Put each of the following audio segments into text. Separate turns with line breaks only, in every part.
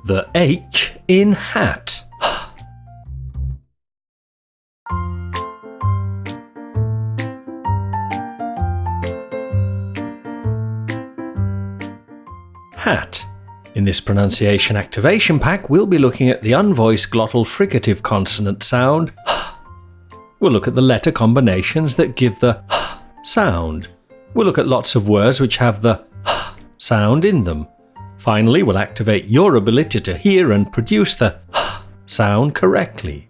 The H in hat. Hat. In this pronunciation activation pack, we'll be looking at the unvoiced glottal fricative consonant sound. We'll look at the letter combinations that give the sound. We'll look at lots of words which have the sound in them. Finally, we'll activate your ability to hear and produce the sound correctly.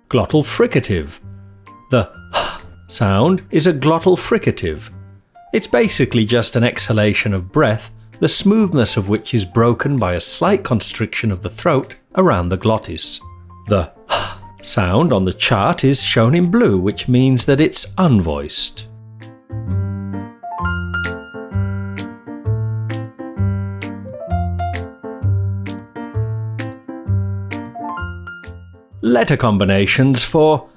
Glottal fricative. The sound is a glottal fricative. It's basically just an exhalation of breath, the smoothness of which is broken by a slight constriction of the throat around the glottis. The sound on the chart is shown in blue, which means that it's unvoiced. Letter combinations for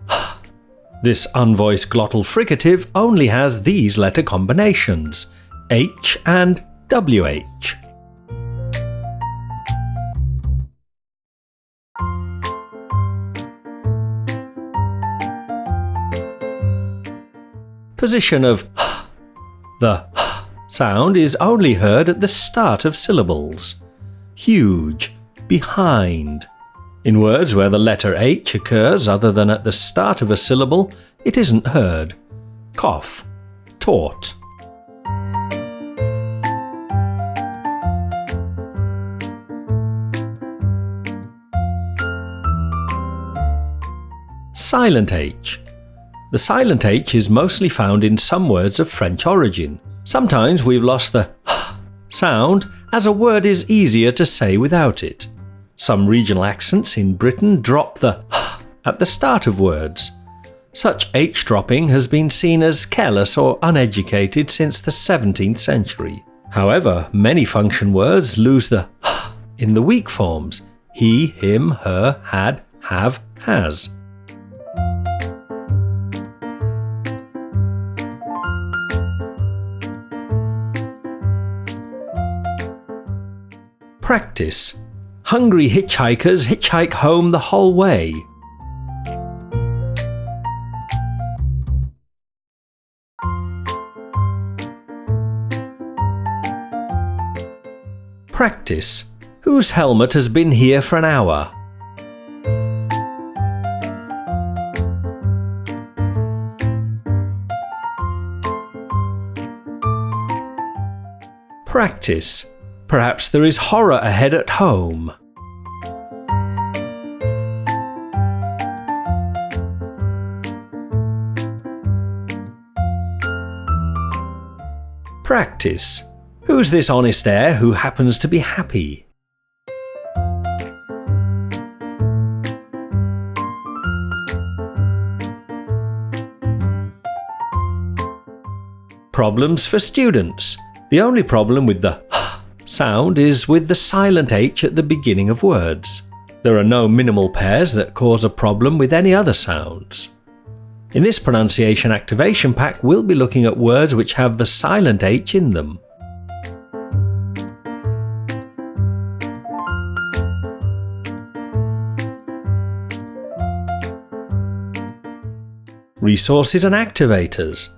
this unvoiced glottal fricative only has these letter combinations, H and WH. Position of the sound is only heard at the start of syllables. Huge, behind. In words where the letter H occurs other than at the start of a syllable, it isn't heard. Cough, taut. Silent H. The silent H is mostly found in some words of French origin. Sometimes we've lost the sound as a word is easier to say without it. Some regional accents in Britain drop the at the start of words. Such H dropping has been seen as careless or uneducated since the 17th century. However, many function words lose the in the weak forms: he, him, her, had, have, has. Practice. Hungry hitchhikers hitchhike home the whole way. Practice. Whose helmet has been here for an hour? Practice. Perhaps there is horror ahead at home. Practice. Who's this honest heir who happens to be happy? Problems for students. The only problem with the sound is with the silent H at the beginning of words. There are no minimal pairs that cause a problem with any other sounds. In this pronunciation activation pack, we'll be looking at words which have the silent H in them. Resources and activators.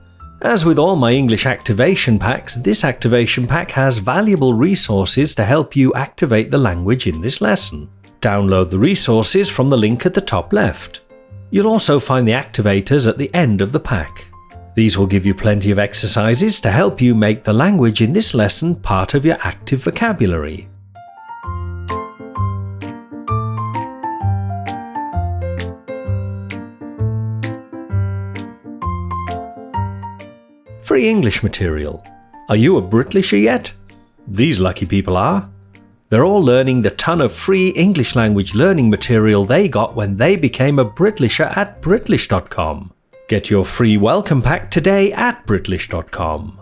As with all my English activation packs, this activation pack has valuable resources to help you activate the language in this lesson. Download the resources from the link at the top left. You'll also find the activators at the end of the pack. These will give you plenty of exercises to help you make the language in this lesson part of your active vocabulary. Free English material. Are you a Britlisher yet? These lucky people are. They're all learning the ton of free English language learning material they got when they became a Britlisher at Britlish.com. Get your free welcome pack today at Britlish.com.